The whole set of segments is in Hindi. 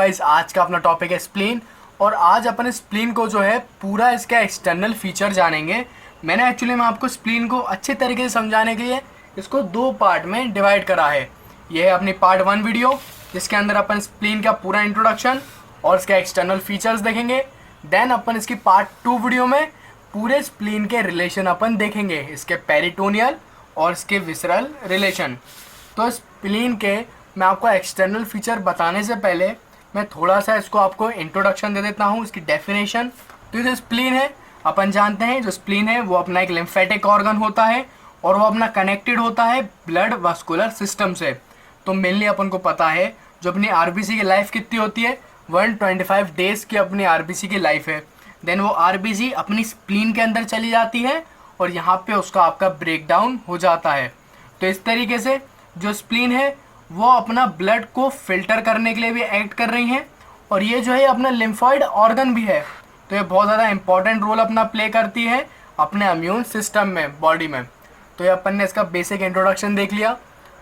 गाइस, आज का अपना टॉपिक है स्प्लीन। और आज अपन स्प्लीन को जो है पूरा इसका एक्सटर्नल फीचर जानेंगे। मैंने एक्चुअली में आपको स्प्लीन को अच्छे तरीके से समझाने के लिए इसको दो पार्ट में डिवाइड करा है। यह है अपनी पार्ट 1 वीडियो, जिसके अंदर अपन स्प्लीन का पूरा इंट्रोडक्शन और इसका एक्सटर्नल फीचर्स देखेंगे। देन अपन इसकी पार्ट 2 वीडियो में पूरे स्प्लीन के रिलेशन अपन देखेंगे, इसके पेरिटोनियल और इसके विसरल रिलेशन। तो स्प्लीन के मैं आपको एक्सटर्नल फीचर बताने से पहले मैं थोड़ा सा इसको आपको इंट्रोडक्शन दे देता हूँ, इसकी डेफिनेशन। तो जो स्प्लीन है, अपन जानते हैं जो स्प्लीन है वो अपना एक लिम्फेटिक ऑर्गन होता है और वो अपना कनेक्टेड होता है ब्लड वास्कुलर सिस्टम से। तो मेनली अपन को पता है जो अपनी आरबीसी की लाइफ कितनी होती है, 125 डेज की अपनी आरबीसी की लाइफ है। देन वो आरबीसी अपनी स्प्लीन के अंदर चली जाती है और यहाँ पे उसका आपका ब्रेकडाउन हो जाता है। तो इस तरीके से जो स्प्लीन है वो अपना ब्लड को फिल्टर करने के लिए भी एक्ट कर रही हैं, और ये जो है अपना लिम्फॉइड ऑर्गन भी है। तो ये बहुत ज़्यादा इंपॉर्टेंट रोल अपना प्ले करती है अपने इम्यून सिस्टम में, बॉडी में। तो ये अपन ने इसका बेसिक इंट्रोडक्शन देख लिया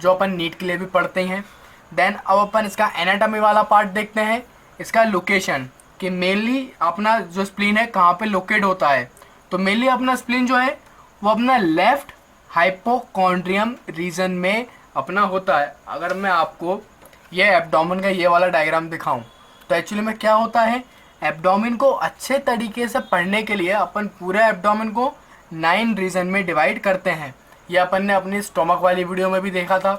जो अपन नीट के लिए भी पढ़ते हैं। देन अब अपन इसका एनाटॉमी वाला पार्ट देखते हैं, इसका लोकेशन, कि मेनली अपना जो स्प्लीन है कहाँ पे लोकेट होता है। तो मेनली अपना स्प्लीन जो है वो अपना लेफ्ट हाइपोकॉन्ड्रियम रीजन में अपना होता है। अगर मैं आपको ये एब्डोमेन का ये वाला डायग्राम दिखाऊं तो एक्चुअली में क्या होता है, एब्डोमेन को अच्छे तरीके से पढ़ने के लिए अपन पूरे एब्डोमेन को 9 रीजन में डिवाइड करते हैं। ये अपन ने अपनी स्टोमक वाली वीडियो में भी देखा था।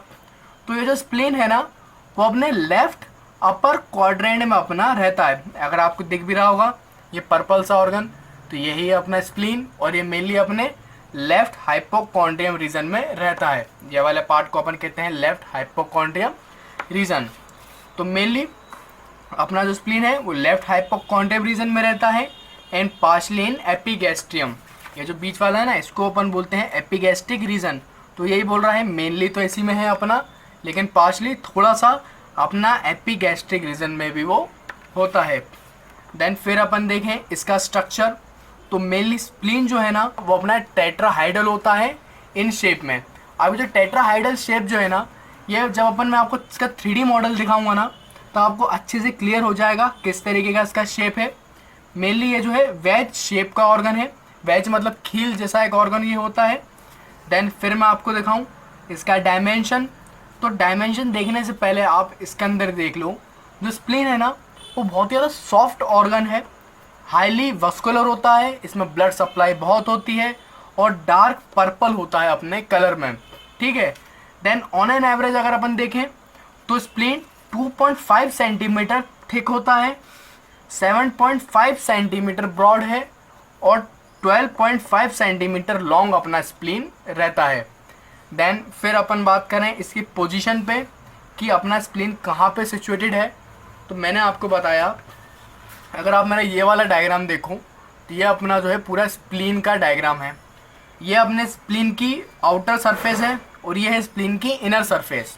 तो ये जो स्प्लीन है ना वो अपने लेफ्ट अपर क्वाड्रेंट में अपना रहता है। अगर आपको दिख भी रहा होगा ये पर्पल सा ऑर्गन, तो यही है अपना स्प्लीन, और ये मेनली अपने लेफ्ट हाइपोकॉन्ड्रियम रीजन में रहता है। ये वाले पार्ट को अपन कहते हैं लेफ्ट हाइपोकॉन्ड्रियम रीजन। तो मेनली अपना जो स्प्लीन है वो लेफ्ट हाइपोकॉन्ड्रियम रीजन में रहता है एंड पार्शली इन एपिगैस्ट्रियम। ये जो बीच वाला है ना इसको अपन बोलते हैं एपिगैस्ट्रिक रीजन। तो यही बोल रहा है मेनली तो इसी में है अपना, लेकिन पार्शली थोड़ा सा अपना एपिगैस्ट्रिक रीजन में भी वो होता है। देन फिर अपन देखें इसका स्ट्रक्चर, तो मेनली स्प्लीन जो है ना वो अपना टेट्राहाइडल होता है इन शेप में। अब जो टेट्राहाइडल शेप जो है ना, ये जब अपन मैं आपको इसका 3D मॉडल दिखाऊंगा ना तो आपको अच्छे से क्लियर हो जाएगा किस तरीके का इसका शेप है। मेनली ये जो है वेज शेप का ऑर्गन है, वेज मतलब खील जैसा एक ऑर्गन ये होता है। देन फिर मैं आपको दिखाऊँ इसका डायमेंशन। तो डायमेंशन देखने से पहले आप इसके अंदर देख लो, जो स्प्लीन है ना वो बहुत ही ज़्यादा सॉफ्ट ऑर्गन है, हाईली वस्कुलर होता है, इसमें ब्लड सप्लाई बहुत होती है और डार्क पर्पल होता है अपने कलर में, ठीक है। देन ऑन एन एवरेज अगर अपन देखें तो स्प्लीन 2.5 सेंटीमीटर थिक होता है, 7.5 सेंटीमीटर ब्रॉड है और 12.5 सेंटीमीटर लॉन्ग अपना स्प्लीन रहता है। देन फिर अपन बात करें इसकी पोजीशन पे कि अपना स्प्लीन कहाँ पे सिचुएटेड है। तो मैंने आपको बताया, अगर आप मेरा ये वाला डायग्राम देखो तो ये अपना जो है पूरा स्प्लीन का डायग्राम है। ये अपने स्प्लीन की आउटर सरफेस है और ये है स्प्लीन की इनर सरफेस।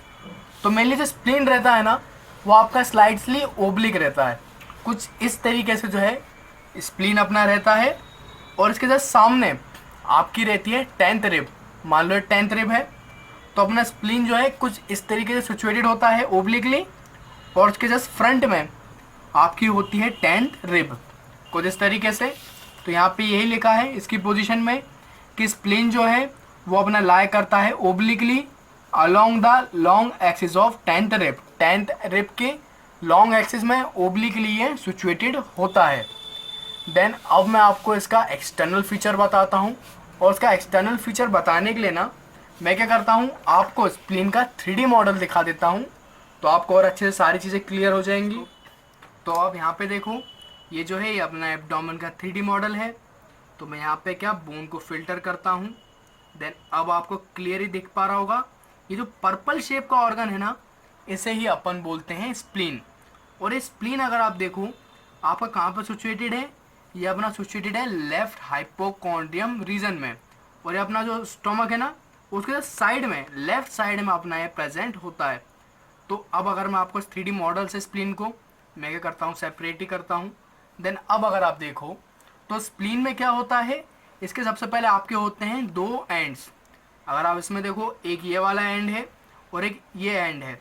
तो मेनली जो स्प्लीन रहता है ना वो आपका स्लाइडली ओब्लिक रहता है, कुछ इस तरीके से जो है स्प्लीन अपना रहता है। और इसके जस्ट सामने आपकी रहती है 10th रिब। मान लो 10th रिब है तो अपना स्प्लीन जो है कुछ इस तरीके से सिचुएटेड होता है ओब्लिकली, और उसके जस्ट फ्रंट में आपकी होती है 10th रिब कुछ इस तरीके से। तो यहाँ पे यही लिखा है इसकी पोजीशन में कि स्प्लीन जो है वो अपना लाई करता है obliquely along the long axis of 10th rib. 10th rib के लॉन्ग एक्सिस में ओब्लिकली ये सिचुएटेड होता है। देन अब मैं आपको इसका एक्सटर्नल फीचर बताता हूँ, और इसका एक्सटर्नल फीचर बताने के लिए ना मैं क्या करता हूँ, आपको स्प्लीन का 3D मॉडल दिखा देता हूँ, तो आपको और अच्छे से सारी चीज़ें क्लियर हो जाएंगी। तो अब यहाँ पे देखो ये जो है ये अपना एब्डोमेन का 3D मॉडल है। तो मैं यहाँ पे क्या बोन को फिल्टर करता हूँ। देन अब आपको क्लियर ही दिख पा रहा होगा ये जो पर्पल शेप का ऑर्गन है ना इसे ही अपन बोलते हैं स्प्लीन। और ये स्प्लीन अगर आप देखो आपका कहाँ पर सिचुएटेड है, ये अपना सिचुएटेड है लेफ्ट हाइपोकॉन्ड्रियम रीजन में। और ये अपना जो स्टोमक है ना उसके साइड में लेफ्ट साइड में अपना ये प्रेजेंट होता है। तो अब अगर मैं आपको 3D मॉडल से स्प्लीन को मैं क्या करता हूँ सेपरेट ही करता हूँ। देन अब अगर आप देखो तो स्प्लीन में क्या होता है, इसके सबसे पहले आपके होते हैं 2 एंड्स। अगर आप इसमें देखो एक ये वाला एंड है और एक ये एंड है।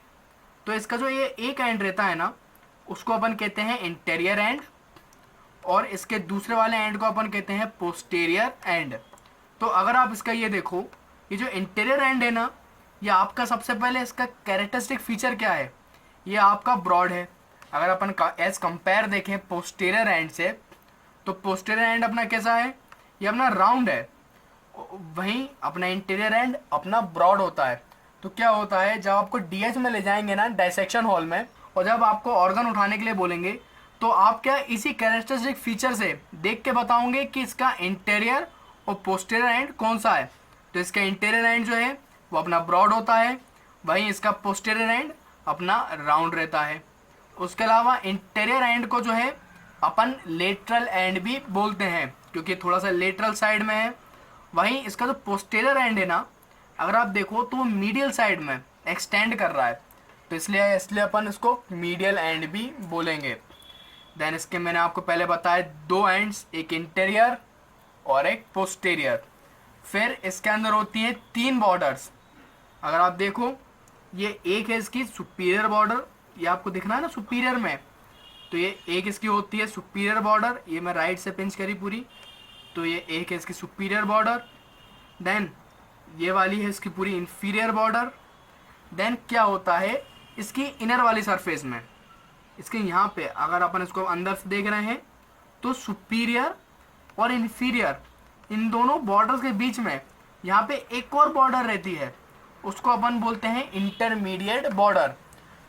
तो इसका जो ये एक एंड रहता है ना उसको अपन कहते हैं इंटीरियर एंड, और इसके दूसरे वाले एंड को अपन कहते हैं पोस्टीरियर एंड। तो अगर आप इसका ये देखो, ये जो इंटीरियर एंड है ना, ये आपका सबसे पहले इसका कैरेक्टरिस्टिक फीचर क्या है, ये आपका ब्रॉड है। अगर अपन एज कंपेयर देखें पोस्टीरियर एंड से, तो पोस्टीरियर एंड अपना कैसा है, ये अपना राउंड है, वहीं अपना इंटीरियर एंड अपना ब्रॉड होता है। तो क्या होता है, जब आपको डीएच में ले जाएंगे ना डायसेक्शन हॉल में, और जब आपको ऑर्गन उठाने के लिए बोलेंगे, तो आप क्या इसी कैरेक्टरिस्टिक फीचर से देख के बताओगे कि इसका इंटीरियर और पोस्टीरियर एंड कौन सा है। तो इसका इंटीरियर एंड जो है वो अपना ब्रॉड होता है, वहीं इसका पोस्टीरियर एंड अपना राउंड रहता है। उसके अलावा इंटीरियर एंड को जो है अपन लेटरल एंड भी बोलते हैं, क्योंकि थोड़ा सा लेटरल साइड में है। वहीं इसका जो पोस्टीरियर एंड है ना, अगर आप देखो तो वो मीडियल साइड में एक्सटेंड कर रहा है, तो इसलिए अपन इसको मीडियल एंड भी बोलेंगे। देन इसके मैंने आपको पहले बताया दो एंड्स, एक इंटीरियर और एक पोस्टीरियर। फिर इसके अंदर होती है तीन बॉर्डर्स। अगर आप देखो, ये एक है इसकी सुपीरियर बॉर्डर, ये आपको दिख रहा है ना सुपीरियर में, तो ये एक इसकी होती है सुपीरियर बॉर्डर, ये मैं राइट से पिंच करी पूरी, तो ये एक है इसकी सुपीरियर बॉर्डर। देन ये वाली है इसकी पूरी इंफीरियर बॉर्डर। देन क्या होता है इसकी इनर वाली सरफेस में, इसके यहाँ पे अगर अपन इसको अंदर से देख रहे हैं, तो सुपीरियर और इन्फीरियर इन दोनों बॉर्डर्स के बीच में यहाँ पे एक और बॉर्डर रहती है, उसको अपन बोलते हैं इंटरमीडिएट बॉर्डर,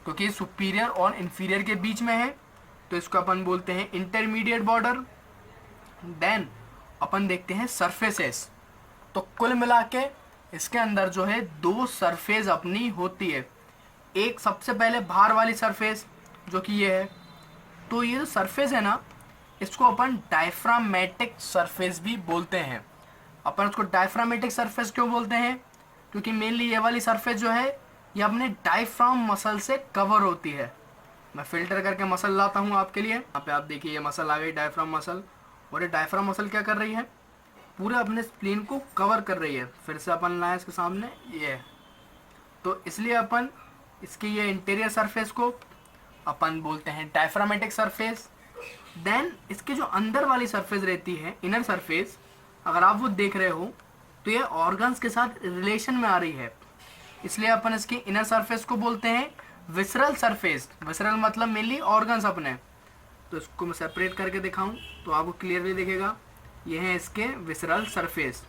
क्योंकि सुपीरियर और इन्फीरियर के बीच में है, तो इसको अपन बोलते हैं इंटरमीडिएट बॉर्डर। देन अपन देखते हैं सरफेसेस। तो कुल मिला के इसके अंदर जो है दो सरफेस अपनी होती है। एक सबसे पहले बाहर वाली सरफेस जो कि ये है, तो ये जो सरफेस है ना, इसको अपन डायफ्रामेटिक सरफेस भी बोलते हैं। अपन उसको डायफ्रामेटिक सरफेस क्यों बोलते हैं, क्योंकि मेनली ये वाली सरफेस जो है ये अपने डायफ्राम मसल से कवर होती है। मैं फिल्टर करके मसल लाता हूँ आपके लिए। यहाँ पे आप देखिए ये मसल आ गई, डायफ्राम मसल। और ये डायफ्राम मसल क्या कर रही है, पूरे अपने स्प्लीन को कवर कर रही है। फिर से अपन लाए इसके सामने, ये है। तो इसलिए अपन इसकी ये इंटीरियर सरफेस को अपन बोलते हैं डायफ्रामेटिक सरफेस। देन इसके जो अंदर वाली सरफेस रहती है, इनर सरफेस, अगर आप वो देख रहे हो, तो ये ऑर्गन्स के साथ रिलेशन में आ रही है, इसलिए अपन इसकी इनर सरफेस को बोलते हैं विसरल सरफेस। विसरल मतलब मेनली ऑर्गन्स अपने। तो इसको मैं सेपरेट करके दिखाऊं तो आपको क्लियरली दिखेगा, ये है इसके विसरल सरफेस।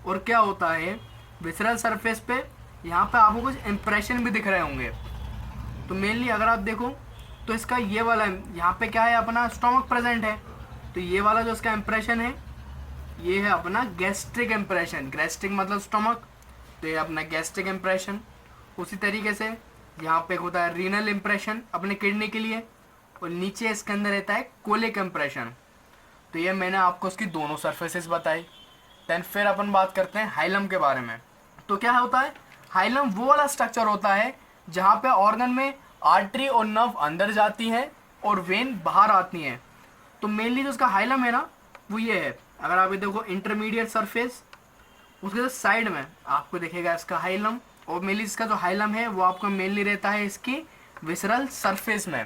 और क्या होता है विसरल सरफेस पे, यहाँ पे आपको कुछ इंप्रेशन भी दिख रहे होंगे। तो मेनली अगर आप देखो तो इसका ये वाला यहाँ पे क्या है, अपना स्टोमक प्रेजेंट है, तो ये वाला जो इसका इंप्रेशन है ये है अपना गैस्ट्रिक इंप्रेशन। गैस्ट्रिक मतलब स्टोमक, तो ये अपना गैस्ट्रिक इंप्रेशन। उसी तरीके से यहाँ पे होता है रीनल इंप्रेशन अपने किडनी के लिए, और नीचे इसके अंदर रहता है कोलिक इंप्रेशन। तो ये मैंने आपको उसकी दोनों सरफेसेस बताई। देन फिर अपन बात करते हैं हाइलम के बारे में। तो क्या होता है, हाइलम वो वाला स्ट्रक्चर होता है जहाँ पे ऑर्गन में आर्टरी और नर्व अंदर जाती हैं और वेन बाहर आती हैं। तो मेनली जो उसका हाइलम है ना, वो ये है। अगर आप ये देखो इंटरमीडिएट सरफेस, उसके साइड में आपको दिखेगा इसका हाइलम, और मेनली इसका जो हाइलम है वो आपको मेनली रहता है इसकी विसरल सरफेस में।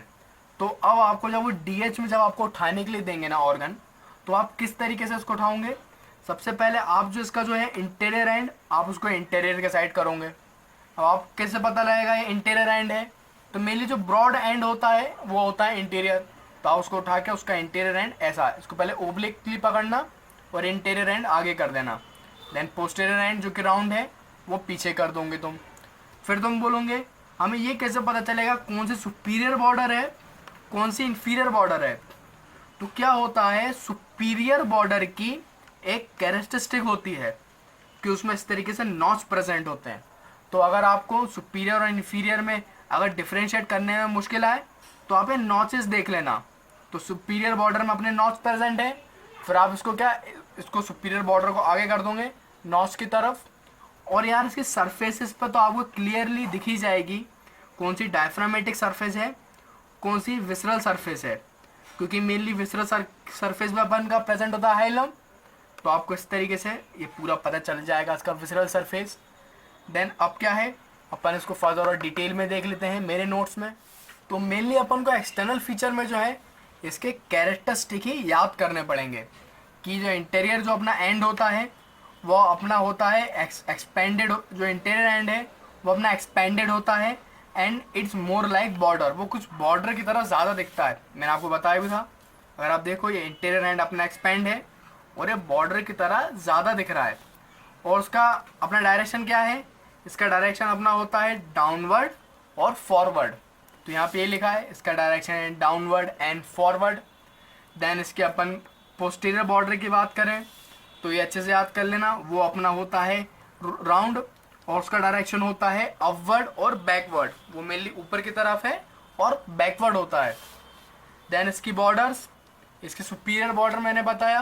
तो अब आपको जब वो डीएच में जब आपको उठाने के लिए देंगे ना ऑर्गन, तो आप किस तरीके से उसको उठाओगे, सबसे पहले आप जो इसका जो है इंटीरियर एंड, आप उसको इंटीरियर के साइड करोगे। अब आप कैसे पता लगेगा ये इंटीरियर एंड है, तो मेनली जो ब्रॉड एंड होता है वो होता है इंटीरियर। तो आप उसको उठा के उसका इंटीरियर एंड ऐसा, इसको पहले ओब्लिकली पकड़ना और इंटीरियर एंड आगे कर देना। देन पोस्टीरियर एंड जो कि राउंड है वो पीछे कर दोगे तुम। फिर तुम बोलोगे हमें ये कैसे पता चलेगा कौन सी सुपीरियर बॉर्डर है कौन सी इंफीरियर बॉर्डर है। तो क्या होता है, सुपीरियर बॉर्डर की एक कैरेक्टरिस्टिक होती है कि उसमें इस तरीके से नॉच प्रेजेंट होते हैं। तो अगर आपको सुपीरियर और इन्फीरियर में अगर डिफरेंशिएट करने में मुश्किल आए तो आप ये नॉचेस देख लेना। तो सुपीरियर बॉर्डर में अपने नॉच प्रेजेंट है, फिर आप इसको सुपीरियर बॉर्डर को आगे कर दोगे नॉच की तरफ। और यार इसकी सरफेसेस पर तो आपको क्लियरली दिख ही जाएगी कौन सी डायफ्रामेटिक सरफेस है कौन सी विसरल सरफेस है, क्योंकि मेनली विसरल सरफेस में अपन का प्रेजेंट होता है हाइलम। तो आपको इस तरीके से ये पूरा पता चल जाएगा इसका विसरल सरफेस। देन अब क्या है, अपन इसको फर्दर और डिटेल में देख लेते हैं मेरे नोट्स में। तो मेनली अपन को एक्सटर्नल फीचर में जो है इसके कैरेक्टरिस्टिक ही याद करने पड़ेंगे कि जो इंटीरियर जो अपना एंड होता है वो अपना होता है एक्सपेंडेड, जो इंटीरियर एंड है वो अपना एक्सपेंडेड होता है and it's more like border, वो कुछ बॉर्डर की तरह ज़्यादा दिखता है। मैंने आपको बताया भी था, अगर आप देखो ये इंटीरियर एंड अपना एक्सपेंड है और ये बॉर्डर की तरह ज़्यादा दिख रहा है। और उसका अपना डायरेक्शन क्या है, इसका डायरेक्शन अपना होता है डाउनवर्ड और फॉरवर्ड। तो यहाँ पे ये लिखा है इसका डायरेक्शन है डाउनवर्ड एंड फॉरवर्ड। देन इसके अपन पोस्टीरियर बॉर्डर की बात करें तो ये अच्छे से याद कर लेना, वो अपना होता है राउंड और उसका डायरेक्शन होता है अपवर्ड और बैकवर्ड, वो मेनली ऊपर की तरफ है और बैकवर्ड होता है। देन इसकी बॉर्डर्स, इसके सुपीरियर बॉर्डर मैंने बताया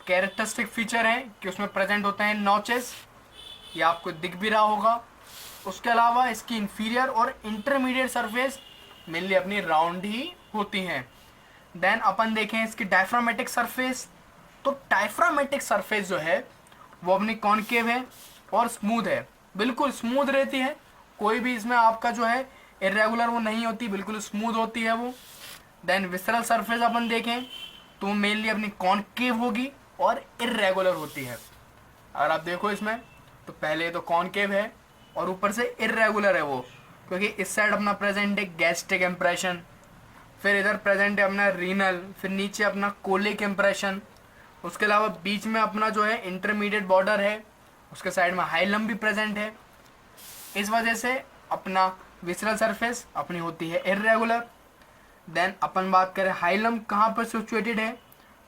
कैरेक्टरिस्टिक फीचर है कि उसमें प्रेजेंट होते हैं नॉचेस, ये आपको दिख भी रहा होगा। उसके अलावा इसकी इंफीरियर और इंटरमीडिएट सरफेस मेनली अपनी राउंड ही होती हैं। देन अपन देखें इसकी डायफ्रामेटिक सरफेस, तो डायफ्रामेटिक सरफेस जो है वो अपनी कॉनकेव है और स्मूथ है, बिल्कुल स्मूथ रहती है, कोई भी इसमें आपका जो है इरेगुलर वो नहीं होती, बिल्कुल स्मूथ होती है वो। देन विसरल सरफेस अपन देखें तो मेनली अपनी कॉनकेव होगी और इरेगुलर होती है। अगर आप देखो इसमें तो पहले तो कॉनकेव है और ऊपर से इरेगुलर है वो, क्योंकि इस साइड अपना प्रेजेंट है गैस्ट्रिक इम्प्रेशन, फिर इधर प्रेजेंट है अपना रीनल, फिर नीचे अपना कोलिक इम्प्रेशन। उसके अलावा बीच में अपना जो है इंटरमीडिएट बॉर्डर है, उसके साइड में हाइलम भी प्रेजेंट है। इस वजह से अपना विसरल सरफेस अपनी होती है इरेगुलर। देन अपन बात करें हाइलम कहाँ पर सिचुएटेड है,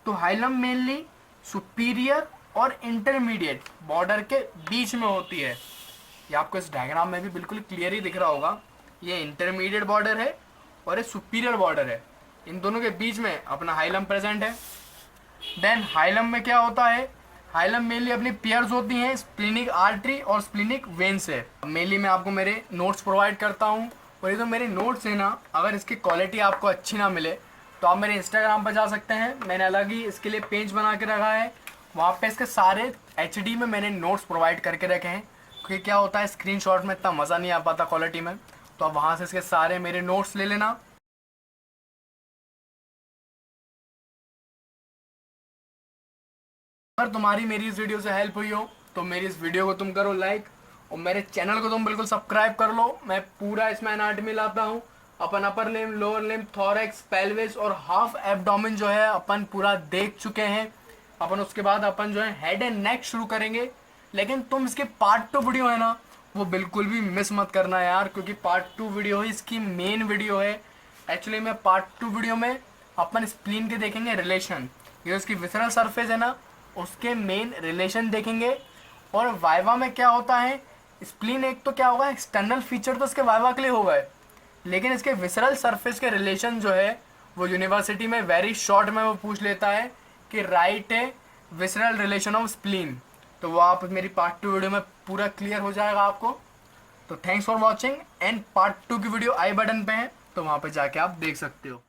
तो हाइलम मेनली सुपीरियर और इंटरमीडिएट बॉर्डर के बीच में होती है। ये आपको इस डायग्राम में भी बिल्कुल क्लियर ही दिख रहा होगा, ये इंटरमीडिएट बॉर्डर है और ये सुपीरियर बॉर्डर है, इन दोनों के बीच में अपना हाइलम प्रेजेंट है। देन हाइलम में क्या होता है, हाइलम मेनली अपनी पेयर्स होती हैं स्प्लीनिक आर्टरी और स्प्लीनिक वेन से। मेनली मैं आपको मेरे नोट्स प्रोवाइड करता हूँ और ये तो मेरे नोट्स है ना, अगर इसकी क्वालिटी आपको अच्छी ना मिले तो आप मेरे इंस्टाग्राम पर जा सकते हैं, मैंने अलग ही इसके लिए पेज बना के रखा है, वहाँ पे इसके सारे HD में मैंने नोट्स प्रोवाइड करके रखे हैं। क्योंकि क्या होता है स्क्रीनशॉट में इतना मज़ा नहीं आ पाता क्वालिटी में, तो आप वहाँ से इसके सारे मेरे नोट्स ले लेना। अगर तुम्हारी मेरी इस वीडियो से हेल्प हुई हो तो मेरी इस वीडियो को तुम करो लाइक और मेरे चैनल को तुम बिल्कुल सब्सक्राइब कर लो। मैं पूरा इसमें एनाटॉमी लाता हूँ, अपन upper limb, lower limb, thorax, pelvis और हाफ एब्डोमेन जो है अपन पूरा देख चुके हैं। अपन उसके बाद अपन जो है हेड एंड नेक शुरू करेंगे, लेकिन तुम इसके पार्ट 2 वीडियो है ना वो बिल्कुल भी मिस मत करना यार, क्योंकि पार्ट 2 वीडियो ही इसकी मेन वीडियो है। एक्चुअली में पार्ट 2 वीडियो में अपन स्प्लीन के देखेंगे रिलेशन, ये इसकी विसरल सरफेस है ना उसके मेन रिलेशन देखेंगे। और वाइवा में क्या होता है, स्प्लीन एक तो क्या होगा एक्सटर्नल फीचर तो इसके वाइवा के लिए होगा, लेकिन इसके विसरल सरफेस के रिलेशन जो है वो यूनिवर्सिटी में वेरी शॉर्ट में वो पूछ लेता है कि राइट है विसरल रिलेशन ऑफ स्प्लीन, तो वो आप मेरी पार्ट 2 वीडियो में पूरा क्लियर हो जाएगा आपको। तो thanks for watching and part 2 की वीडियो आई बटन पे है, तो वहाँ पे जाके आप देख सकते हो।